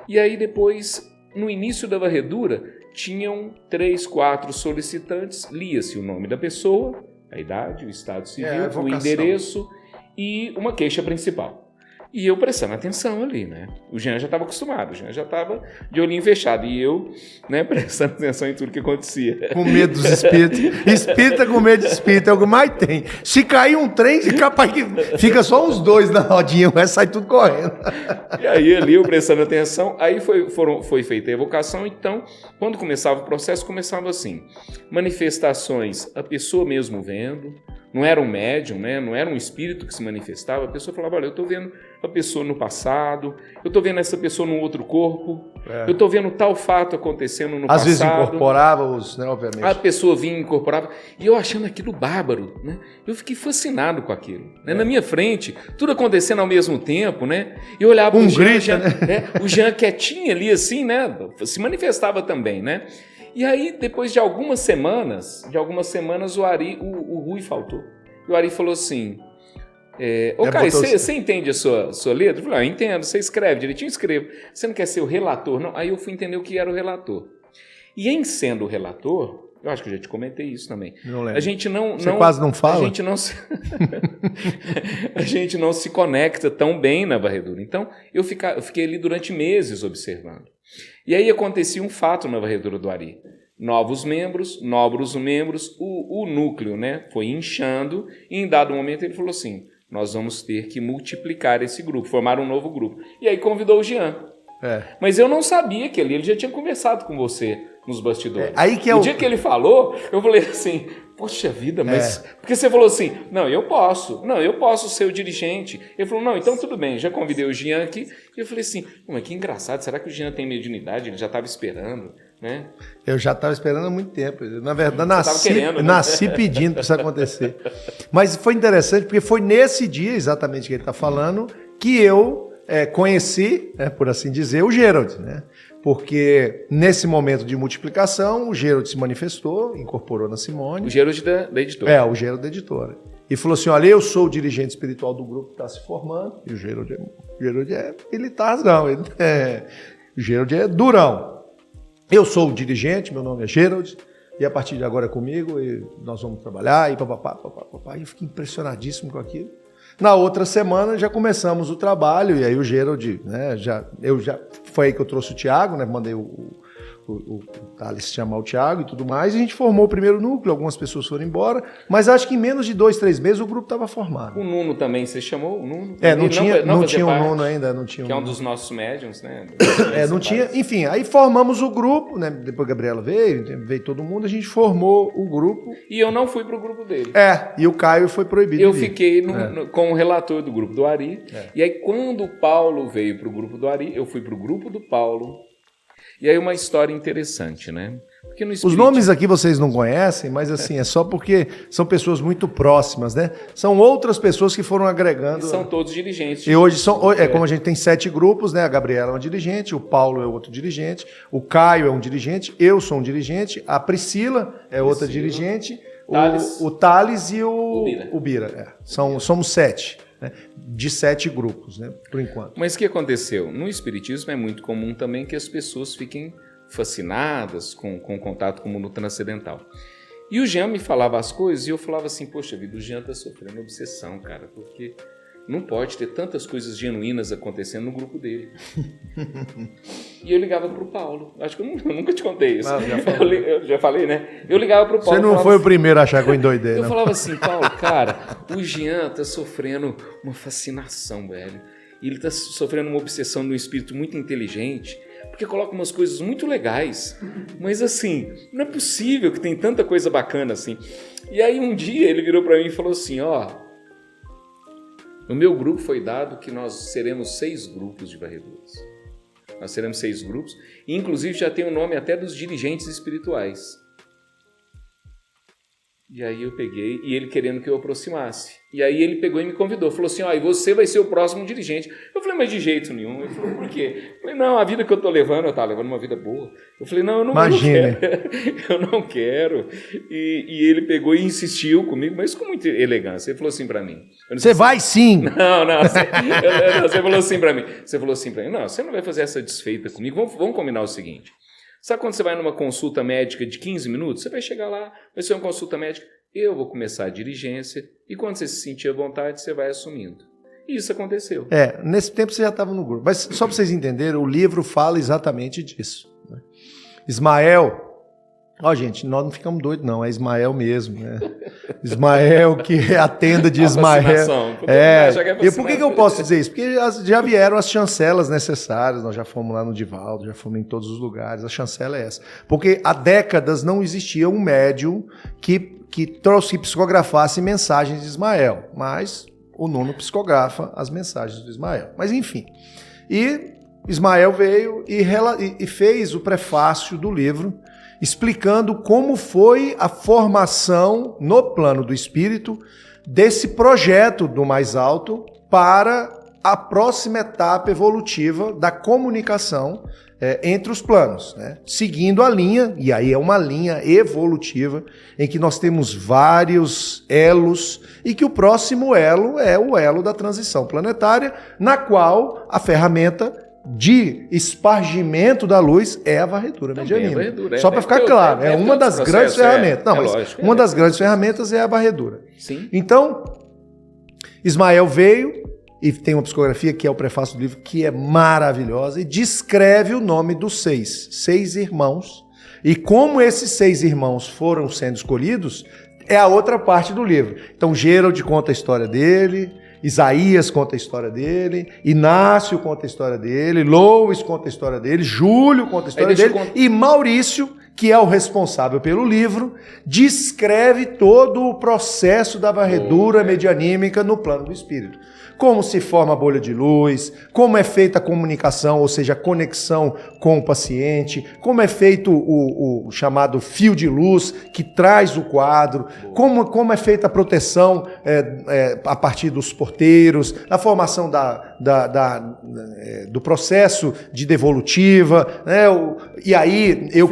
Speaker 2: E aí depois, no início da varredura, tinham 3, 4 solicitantes, lia-se o nome da pessoa, a idade, o estado civil, o endereço e uma queixa principal. E eu prestando atenção ali, né? O Jean já estava acostumado, o Jean já estava de olhinho fechado. E eu, né, prestando atenção em tudo que acontecia.
Speaker 1: Com medo dos espíritos. Espírita com medo de espírito é o que mais tem. Se cair um trem, capaz que fica só os 2 na rodinha, vai sair tudo correndo.
Speaker 2: E aí ali eu prestando atenção, aí foi feita a evocação. Então, quando começava o processo, começava assim. Manifestações, a pessoa mesmo vendo, não era um médium, né? Não era um espírito que se manifestava. A pessoa falava, olha, eu estou vendo a pessoa no passado, eu estou vendo essa pessoa num outro corpo, eu estou vendo tal fato acontecendo no passado. Às vezes
Speaker 1: incorporava os, né, obviamente.
Speaker 2: A pessoa vinha e incorporava, e eu achando aquilo bárbaro, né? Eu fiquei fascinado com aquilo. Né? Na minha frente, tudo acontecendo ao mesmo tempo, né? Eu olhava o Jean, né? O Jean quietinho ali, assim, né? Se manifestava também, né? E aí, depois de algumas semanas, o Rui faltou. E o Ari falou assim, Caio, você entende a sua letra? Eu falei, eu entendo, você escreve direitinho? Escrevo. Você não quer ser o relator? Não. Aí eu fui entender o que era o relator. E em sendo o relator, eu acho que eu já te comentei isso também.
Speaker 1: Não lembro.
Speaker 2: A gente não...
Speaker 1: Você quase não fala?
Speaker 2: A gente não se... a gente não se conecta tão bem na varredura. Então, eu fiquei ali durante meses observando. E aí acontecia um fato na varredura do Ari. Novos membros, o núcleo, né, foi inchando e em dado momento ele falou assim, nós vamos ter que multiplicar esse grupo, formar um novo grupo. E aí convidou o Jean. Mas eu não sabia que ele já tinha conversado com você nos bastidores. O dia que ele falou, eu falei assim, poxa vida, mas... Porque você falou assim, não, eu posso ser o dirigente. Ele falou, não, então tudo bem, já convidei o Jean aqui. E eu falei assim, mas que engraçado, será que o Jean tem mediunidade? Ele já estava esperando, né?
Speaker 1: Eu já estava esperando há muito tempo. Na verdade, nasci pedindo para isso acontecer. Mas foi interessante, porque foi nesse dia, exatamente que ele está falando, que eu conheci, por assim dizer, o Gerald, né? Porque nesse momento de multiplicação, o Gerald se manifestou, incorporou na Simone.
Speaker 2: O Gerald da editora.
Speaker 1: O Gerald da editora. E falou assim, olha, eu sou o dirigente espiritual do grupo que está se formando, e o Gerald ele tá razão, o Gerald é durão. Eu sou o dirigente, meu nome é Gerald, e a partir de agora é comigo, e nós vamos trabalhar, e papapá. E eu fiquei impressionadíssimo com aquilo. Na outra semana já começamos o trabalho, e aí o Gerald, né, foi aí que eu trouxe o Thiago, né, mandei o Thales chamar o Thiago e tudo mais, e a gente formou o primeiro núcleo, algumas pessoas foram embora, mas acho que em menos de 2, 3 meses o grupo estava formado.
Speaker 2: O Nuno também, você chamou o Nuno?
Speaker 1: Não tinha o Nuno ainda, não tinha.
Speaker 2: Que é um dos nossos médiums, né?
Speaker 1: Não tinha, enfim, aí formamos o grupo, né, depois a Gabriela veio todo mundo, a gente formou o grupo.
Speaker 2: E eu não fui pro grupo dele.
Speaker 1: E o Caio foi proibido.
Speaker 2: Eu fiquei com o relator do grupo do Ari, e aí quando o Paulo veio pro grupo do Ari, eu fui pro grupo do Paulo. E aí uma história interessante, né? Porque no
Speaker 1: Os nomes aqui vocês não conhecem, mas assim, é só porque são pessoas muito próximas, né? São outras pessoas que foram agregando.
Speaker 2: E são todos dirigentes.
Speaker 1: E hoje como a gente tem 7 grupos, né? A Gabriela é uma dirigente, o Paulo é outro dirigente, o Caio é um dirigente, eu sou um dirigente, a Priscila é outra dirigente, o Thales e o Bira. Somos 7. Né, de 7 grupos, né, por enquanto.
Speaker 2: Mas o que aconteceu? No Espiritismo é muito comum também que as pessoas fiquem fascinadas com o contato com o mundo transcendental. E o Jean me falava as coisas e eu falava assim, poxa vida, o Jean está sofrendo obsessão, cara, porque não pode ter tantas coisas genuínas acontecendo no grupo dele. E eu ligava para o Paulo. Acho que eu nunca te contei isso. Eu já falei, né? Eu ligava para o Paulo.
Speaker 1: Você não foi o primeiro a achar que eu endoidei,
Speaker 2: Eu falava assim, Paulo, cara, o Jean está sofrendo uma fascinação, velho. E ele está sofrendo uma obsessão de um espírito muito inteligente, porque coloca umas coisas muito legais. Mas assim, não é possível que tem tanta coisa bacana assim. E aí um dia ele virou para mim e falou assim, no meu grupo foi dado que nós seremos 6 grupos de varreduras. Nós seremos 6 grupos, e inclusive já tem o nome até dos dirigentes espirituais. E aí eu peguei, e ele querendo que eu aproximasse. E aí ele pegou e me convidou, falou assim, e você vai ser o próximo dirigente. Eu falei, mas de jeito nenhum. Ele falou, por quê? Eu falei, não, a vida que eu estou levando, eu estava levando uma vida boa. Eu falei, não, eu não quero. Eu não quero. E ele pegou e insistiu comigo, mas com muita elegância. Ele falou assim para mim.
Speaker 1: Você vai sim!
Speaker 2: Não, você falou assim para mim. Você falou assim para mim, não, você não vai fazer essa desfeita comigo. Vamos combinar o seguinte. Sabe quando você vai numa consulta médica de 15 minutos? Você vai chegar lá, vai ser uma consulta médica, eu vou começar a dirigência, e quando você se sentir à vontade, você vai assumindo. E isso aconteceu.
Speaker 1: Nesse tempo você já estava no grupo. Mas só para vocês entenderem, o livro fala exatamente disso. Né? Ismael, Ó, gente, nós não ficamos doidos, não. É Ismael mesmo, né? Ismael, que é a tenda de Ismael. E por que eu posso dizer isso? Porque já vieram as chancelas necessárias, nós já fomos lá no Divaldo, já fomos em todos os lugares, a chancela é essa. Porque há décadas não existia um médium que psicografasse mensagens de Ismael, mas o Nuno psicografa as mensagens do Ismael. Mas enfim, e Ismael veio e fez o prefácio do livro, explicando como foi a formação no plano do espírito desse projeto do mais alto para a próxima etapa evolutiva da comunicação entre os planos, né? Seguindo a linha, e aí é uma linha evolutiva, em que nós temos vários elos, e que o próximo elo é o elo da transição planetária, na qual a ferramenta de espargimento da luz é a varredura medianímica. Só para ficar claro, é uma das grandes ferramentas. Não, mas uma das grandes ferramentas é a varredura.
Speaker 2: Sim.
Speaker 1: Então, Ismael veio e tem uma psicografia que é o prefácio do livro, que é maravilhosa, e descreve o nome dos seis irmãos, e como esses 6 irmãos foram sendo escolhidos, é a outra parte do livro. Então, Gerald conta a história dele, Isaías conta a história dele, Inácio conta a história dele, Louis conta a história dele, Júlio conta a história dele, e Maurício, que é o responsável pelo livro, descreve todo o processo da varredura medianímica no plano do espírito. Como se forma a bolha de luz, como é feita a comunicação, ou seja, a conexão com o paciente, como é feito o chamado fio de luz que traz o quadro, como é feita a proteção a partir dos porteiros, a formação do processo de devolutiva, né? E aí eu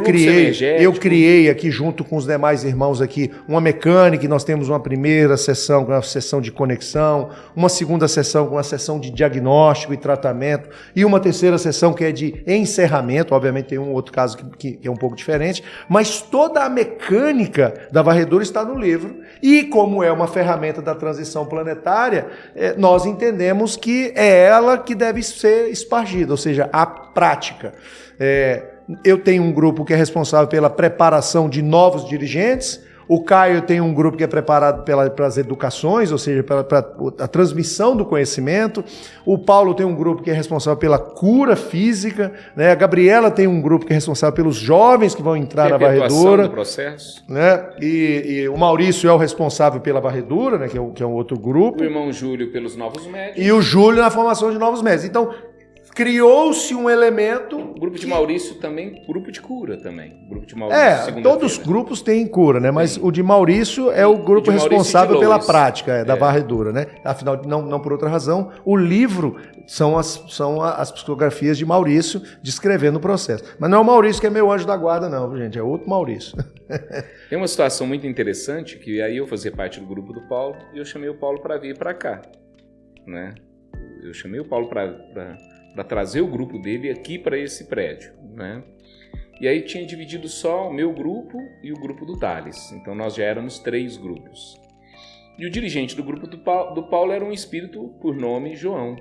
Speaker 1: criei aqui junto com os demais irmãos aqui uma mecânica, e nós temos uma primeira sessão, uma sessão de conexão, uma segunda sessão com uma sessão de diagnóstico e tratamento, e uma terceira sessão que é de encerramento. Obviamente tem um outro caso que é um pouco diferente, mas toda a mecânica da varredura está no livro, e como é uma ferramenta da transição planetária, nós entendemos que é ela que deve ser espargida, ou seja, a prática. Eu tenho um grupo que é responsável pela preparação de novos dirigentes. O Caio tem um grupo que é preparado pelas educações, ou seja, pela a transmissão do conhecimento. O Paulo tem um grupo que é responsável pela cura física, né? A Gabriela tem um grupo que é responsável pelos jovens que vão entrar na varredura.
Speaker 2: Do processo.
Speaker 1: Né? E o Maurício é o responsável pela varredura, né? que é um outro grupo.
Speaker 2: O irmão Júlio pelos novos médios.
Speaker 1: E o Júlio na formação de novos médios. Então, criou-se um elemento...
Speaker 2: O grupo de Maurício também, grupo de cura também. O grupo de Maurício,
Speaker 1: todos os grupos têm cura, né? Mas o de Maurício é o grupo responsável pela prática da varredura, né? Afinal, não por outra razão, o livro são as psicografias de Maurício descrevendo o processo. Mas não é o Maurício que é meu anjo da guarda, não, gente, é outro Maurício.
Speaker 2: Tem uma situação muito interessante, que aí eu fazia parte do grupo do Paulo, e eu chamei o Paulo para vir para cá, né? Eu chamei o Paulo para trazer o grupo dele aqui para esse prédio, né? E aí tinha dividido só o meu grupo e o grupo do Thales. Então nós já éramos 3 grupos. E o dirigente do grupo do Paulo era um espírito por nome João.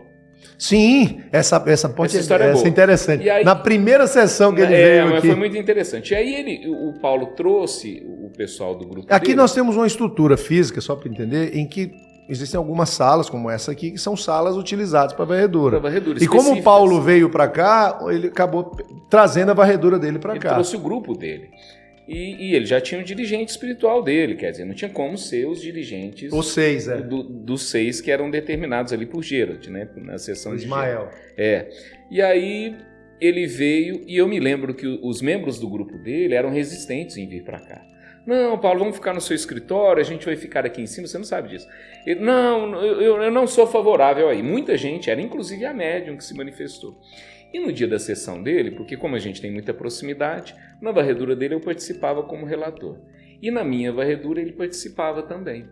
Speaker 1: Sim, essa história é interessante. Aí, na primeira sessão que ele veio aqui...
Speaker 2: Foi muito interessante. E aí o Paulo trouxe o pessoal do grupo
Speaker 1: aqui
Speaker 2: dele.
Speaker 1: Nós temos uma estrutura física, só para entender, em que existem algumas salas como essa aqui, que são salas utilizadas para varredura. E como o Paulo veio para cá, ele acabou trazendo a varredura dele para cá.
Speaker 2: Ele trouxe o grupo dele. E ele já tinha um dirigente espiritual dele, quer dizer, não tinha como ser os dirigentes...
Speaker 1: Os 6,
Speaker 2: dos 6 que eram determinados ali por Gerald, né? Na sessão de
Speaker 1: Ismael.
Speaker 2: E aí ele veio, e eu me lembro que os membros do grupo dele eram resistentes em vir para cá. Não, Paulo, vamos ficar no seu escritório, a gente vai ficar aqui em cima, você não sabe disso. Ele, não, eu não sou favorável aí. Muita gente, era inclusive a médium que se manifestou. E no dia da sessão dele, porque como a gente tem muita proximidade, na varredura dele eu participava como relator. E na minha varredura ele participava também.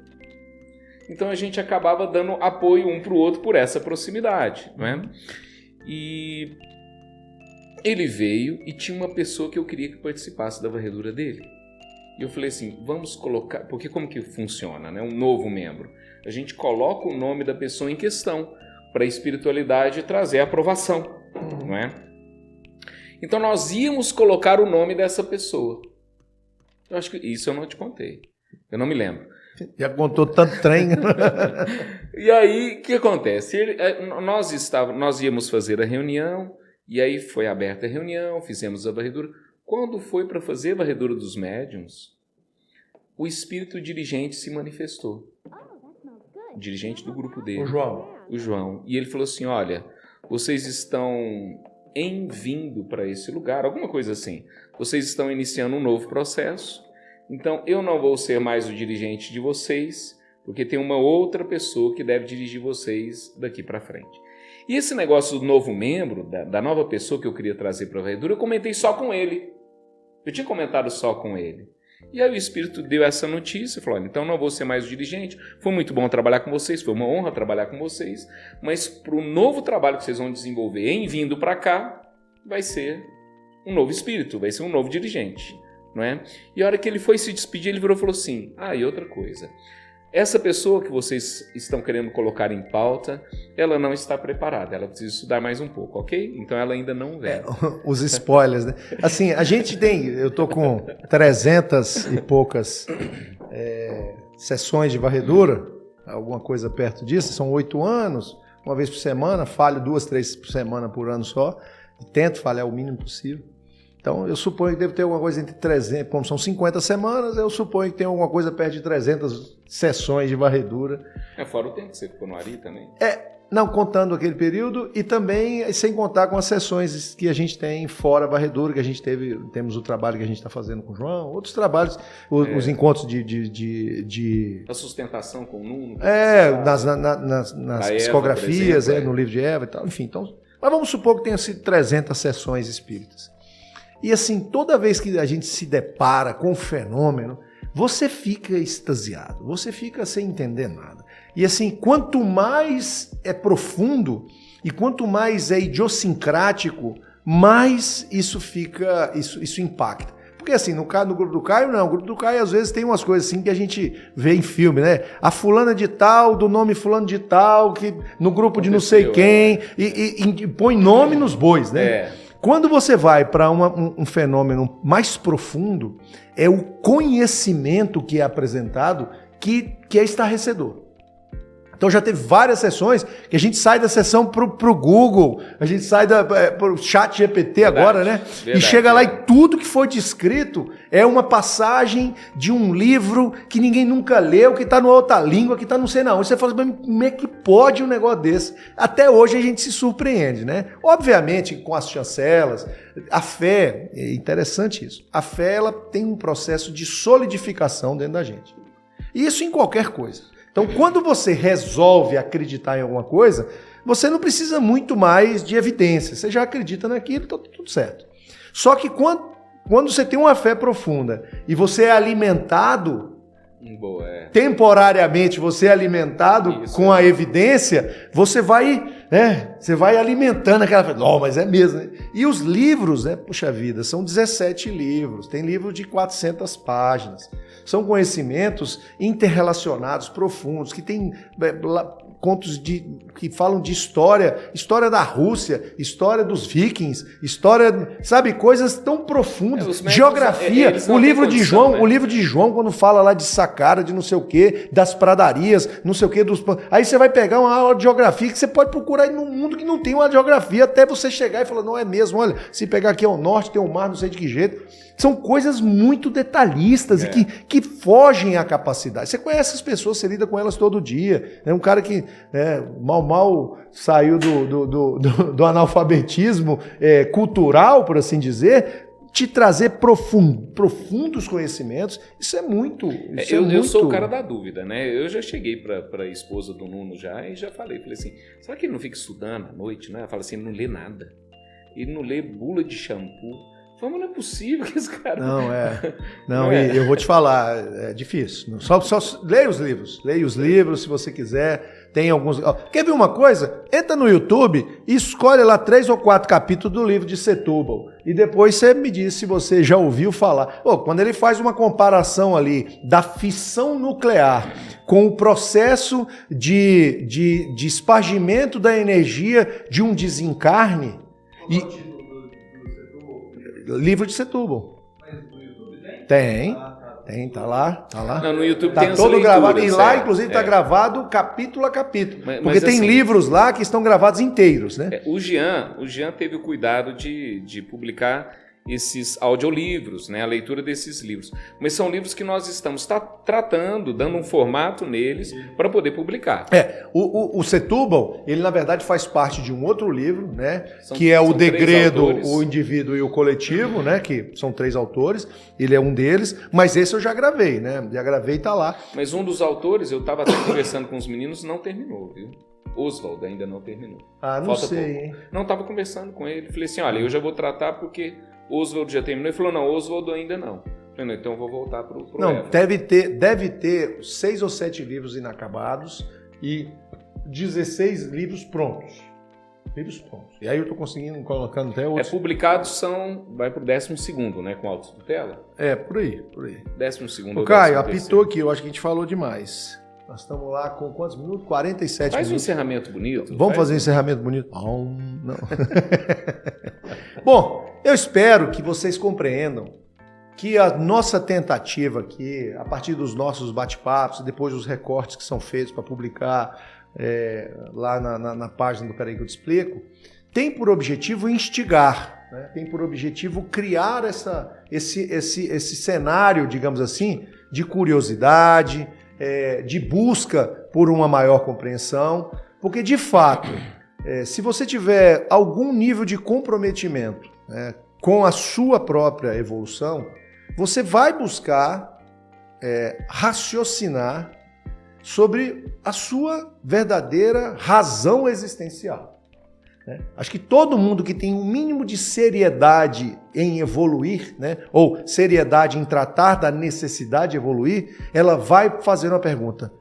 Speaker 2: Então a gente acabava dando apoio um para o outro por essa proximidade, não é? E ele veio e tinha uma pessoa que eu queria que participasse da varredura dele. E eu falei assim, vamos colocar... Porque como que funciona, né? Um novo membro. A gente coloca o nome da pessoa em questão para a espiritualidade trazer a aprovação, não é? Então nós íamos colocar o nome dessa pessoa. Eu acho que isso eu não te contei. Eu não me lembro.
Speaker 1: Já contou tanto trem.
Speaker 2: E aí, o que acontece? Nós íamos fazer a reunião, e aí foi aberta a reunião, fizemos a varredura. Quando foi para fazer a varredura dos médiuns, o espírito dirigente se manifestou. O dirigente do grupo dele. O João. E ele falou assim, olha, vocês estão vindo para esse lugar, alguma coisa assim. Vocês estão iniciando um novo processo. Então, eu não vou ser mais o dirigente de vocês, porque tem uma outra pessoa que deve dirigir vocês daqui para frente. E esse negócio do novo membro, da nova pessoa que eu queria trazer para a varredura, eu comentei só com ele. Eu tinha comentado só com ele. E aí o Espírito deu essa notícia, falou, olha, então não vou ser mais o dirigente, foi muito bom trabalhar com vocês, foi uma honra trabalhar com vocês, mas para o novo trabalho que vocês vão desenvolver em vindo para cá, vai ser um novo Espírito, vai ser um novo dirigente. Não é? E a hora que ele foi se despedir, ele virou e falou assim, e outra coisa, essa pessoa que vocês estão querendo colocar em pauta, ela não está preparada, ela precisa estudar mais um pouco, ok? Então ela ainda não vem.
Speaker 1: Os spoilers, né? Assim, a gente eu tô com 300 e poucas sessões de varredura, alguma coisa perto disso, são 8 anos, uma vez por semana, falho 2, 3 por semana por ano só, tento falhar o mínimo possível. Então, eu suponho que deve ter alguma coisa entre 300, como são 50 semanas, eu suponho que tem alguma coisa perto de 300 sessões de varredura.
Speaker 2: Fora o tempo que você ficou no Ari também.
Speaker 1: Não, contando aquele período e também sem contar com as sessões que a gente tem fora a varredura, que a gente temos o trabalho que a gente está fazendo com o João, outros trabalhos, os encontros de...
Speaker 2: A sustentação com o Nuno.
Speaker 1: Nas psicografias, exemplo, no livro de Eva e tal, enfim. Então, mas vamos supor que tenha sido 300 sessões espíritas. E assim, toda vez que a gente se depara com um fenômeno, você fica extasiado, você fica sem entender nada. E assim, quanto mais é profundo e quanto mais é idiosincrático, mais isso impacta. Porque assim, no grupo do Caio, não. O grupo do Caio às vezes tem umas coisas assim que a gente vê em filme, né? A fulana de tal, do nome fulano de tal, que no grupo de não sei quem, e põe nome nos bois, né? Quando você vai para um fenômeno mais profundo, é o conhecimento que é apresentado que é estarrecedor. Então já teve várias sessões que a gente sai da sessão pro Google, a gente sai pro chat GPT agora, né? Verdade, e chega lá e tudo que foi descrito é uma passagem de um livro que ninguém nunca leu, que está numa outra língua, que está não sei não. E você fala, como é que pode um negócio desse? Até hoje a gente se surpreende, né? Obviamente, com as chancelas, a fé, é interessante isso, a fé ela tem um processo de solidificação dentro da gente. E isso em qualquer coisa. Então, quando você resolve acreditar em alguma coisa, você não precisa muito mais de evidência. Você já acredita naquilo, então tá tudo certo. Só que quando você tem uma fé profunda e você é alimentado, temporariamente você é alimentado com a evidência, você vai alimentando aquela fé. Mas é mesmo, né? E os livros, né? Puxa vida, são 17 livros. Tem livro de 400 páginas. São conhecimentos interrelacionados, profundos, que tem contos que falam de história da Rússia, história dos vikings, sabe, coisas tão profundas, geografia, o livro de João, quando fala lá de Saqqara, de não sei o quê, das pradarias, não sei o quê, aí você vai pegar uma aula de geografia que você pode procurar aí no mundo que não tem uma geografia, até você chegar e falar, não é mesmo, olha, se pegar aqui ao norte, tem um mar, não sei de que jeito. São coisas muito detalhistas e que fogem à capacidade. Você conhece as pessoas, você lida com elas todo dia. É um cara que mal saiu do analfabetismo cultural, por assim dizer, te trazer profundos conhecimentos. Isso é muito...
Speaker 2: Eu sou o cara da dúvida, né? Eu já cheguei para a esposa do Nuno e já falei assim, será que ele não fica estudando à noite, né? Fala assim, ele não lê nada. Ele não lê bula de shampoo. Mas não é possível que esse cara...
Speaker 1: Não, eu vou te falar, é difícil. Só leia os livros, se você quiser. Tem alguns... Quer ver uma coisa? Entra no YouTube e escolhe lá 3 ou 4 capítulos do livro de Setúbal. E depois você me diz se você já ouviu falar. Quando ele faz uma comparação ali da fissão nuclear com o processo de espargimento da energia de um desencarne... Livro de Setúbal. Mas no YouTube tem? Tem. Tá lá.
Speaker 2: Não, no YouTube
Speaker 1: tá
Speaker 2: tem
Speaker 1: todo
Speaker 2: leituras,
Speaker 1: gravado. E lá, inclusive, está gravado capítulo a capítulo. Porque tem assim, livros lá que estão gravados inteiros, né?
Speaker 2: O Jean teve o cuidado de publicar esses audiolivros, né, a leitura desses livros. Mas são livros que nós estamos tratando, dando um formato neles para poder publicar.
Speaker 1: O Setúbal, ele na verdade faz parte de um outro livro, né, que é o Degredo, o Indivíduo e o Coletivo, né, que são 3 autores, ele é um deles, mas esse eu já gravei, né, e tá lá.
Speaker 2: Mas um dos autores, eu estava até conversando com os meninos, não terminou, viu? Oswald ainda não terminou.
Speaker 1: Não
Speaker 2: Falta
Speaker 1: sei,
Speaker 2: pouco.
Speaker 1: hein?
Speaker 2: Não, estava conversando com ele, falei assim, olha, eu já vou tratar porque Oswald já terminou. Ele falou, não, Oswald ainda não. Eu falei, não, então eu vou voltar para o
Speaker 1: Não, deve ter 6 ou 7 livros inacabados e 16 livros prontos. E aí eu estou conseguindo, colocando até outros.
Speaker 2: Publicados vai para o 12º, né, com autotutela?
Speaker 1: Por aí.
Speaker 2: 12º.
Speaker 1: O Caio, apitou aqui, eu acho que a gente falou demais. Nós estamos lá com quantos minutos? 47 minutos.
Speaker 2: Faz um encerramento bonito.
Speaker 1: Vamos fazer um encerramento bonito? Não. Bom, eu espero que vocês compreendam que a nossa tentativa aqui, a partir dos nossos bate-papos, depois dos recortes que são feitos para publicar lá na página do Peraí que eu te explico, tem por objetivo instigar, né? Tem por objetivo criar esse cenário, digamos assim, de curiosidade, de busca por uma maior compreensão, porque de fato, se você tiver algum nível de comprometimento, né, com a sua própria evolução, você vai buscar raciocinar sobre a sua verdadeira razão existencial. Né? Acho que todo mundo que tem um mínimo de seriedade em evoluir, né, ou seriedade em tratar da necessidade de evoluir, ela vai fazer uma pergunta: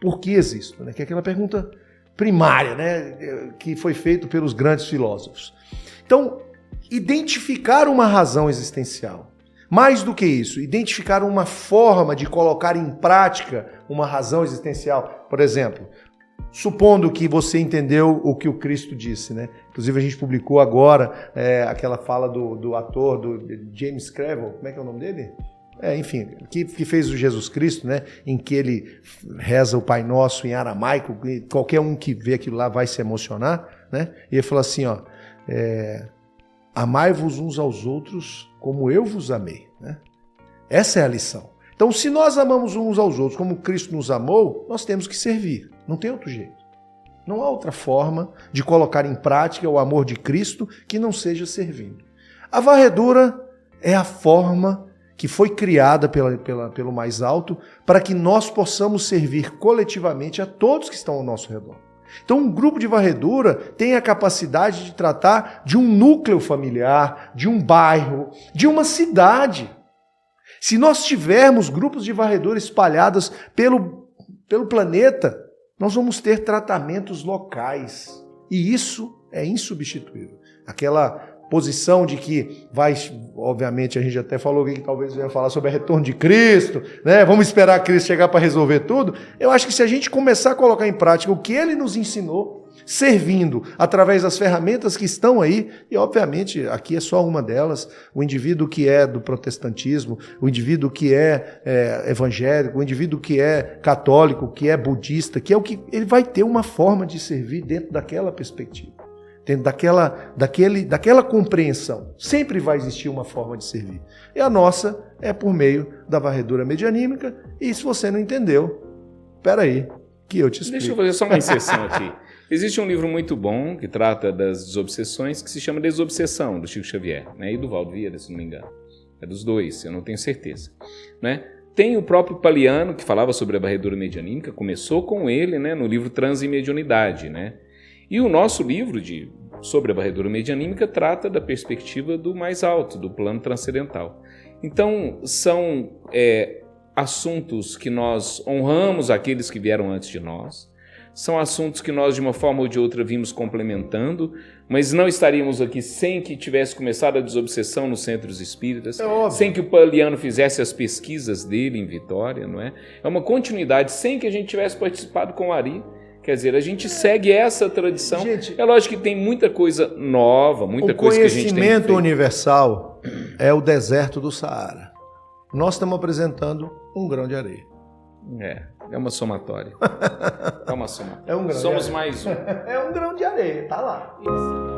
Speaker 1: por que existo? Né? Que é aquela pergunta primária, né, que foi feita pelos grandes filósofos. Então, identificar uma razão existencial. Mais do que isso, identificar uma forma de colocar em prática uma razão existencial. Por exemplo, supondo que você entendeu o que o Cristo disse, né? Inclusive a gente publicou agora aquela fala do ator, do James Clavell, como é que é o nome dele? Enfim, que fez o Jesus Cristo, né? Em que ele reza o Pai Nosso em aramaico, qualquer um que vê aquilo lá vai se emocionar, né? E ele falou assim, amai-vos uns aos outros como eu vos amei, né? Essa é a lição. Então, se nós amamos uns aos outros como Cristo nos amou, nós temos que servir. Não tem outro jeito. Não há outra forma de colocar em prática o amor de Cristo que não seja servindo. A varredura é a forma que foi criada pelo mais alto para que nós possamos servir coletivamente a todos que estão ao nosso redor. Então, um grupo de varredura tem a capacidade de tratar de um núcleo familiar, de um bairro, de uma cidade. Se nós tivermos grupos de varredura espalhados pelo planeta, nós vamos ter tratamentos locais. E isso é insubstituível. Aquela posição de que vai, obviamente a gente até falou que talvez venha falar sobre o retorno de Cristo, né? Vamos esperar Cristo chegar para resolver tudo. Eu acho que se a gente começar a colocar em prática o que ele nos ensinou, servindo através das ferramentas que estão aí, e obviamente aqui é só uma delas, o indivíduo que é do protestantismo, o indivíduo que é evangélico, o indivíduo que é católico, que é budista, que é o que ele vai ter uma forma de servir dentro daquela perspectiva. Dentro daquela compreensão. Sempre vai existir uma forma de servir. E a nossa é por meio da varredura medianímica. E se você não entendeu, peraí, que eu te explico.
Speaker 2: Deixa eu fazer só uma inserção aqui. Existe um livro muito bom que trata das desobsessões, que se chama Desobsessão, do Chico Xavier, né? E do Valdo Vieira, se não me engano. É dos dois, eu não tenho certeza. Né? Tem o próprio Paliano, que falava sobre a varredura medianímica, começou com ele, né, no livro Transe e Mediunidade, né? E o nosso livro sobre a varredura medianímica trata da perspectiva do mais alto, do plano transcendental. Então, são assuntos que nós honramos aqueles que vieram antes de nós, são assuntos que nós, de uma forma ou de outra, vimos complementando, mas não estaríamos aqui sem que tivesse começado a desobsessão nos centros espíritas, sem que o Paliano fizesse as pesquisas dele em Vitória, não é? É uma continuidade, sem que a gente tivesse participado com o Ari. Quer dizer, a gente segue essa tradição. Gente, é lógico que tem muita coisa nova, muita coisa que a gente tem feito.
Speaker 1: O conhecimento universal é o deserto do Saara. nós estamos apresentando um grão de areia.
Speaker 2: É uma somatória. É uma somatória.
Speaker 1: É um grão
Speaker 2: Somos
Speaker 1: de areia.
Speaker 2: mais um.
Speaker 1: É um grão de areia, tá lá.
Speaker 2: Isso.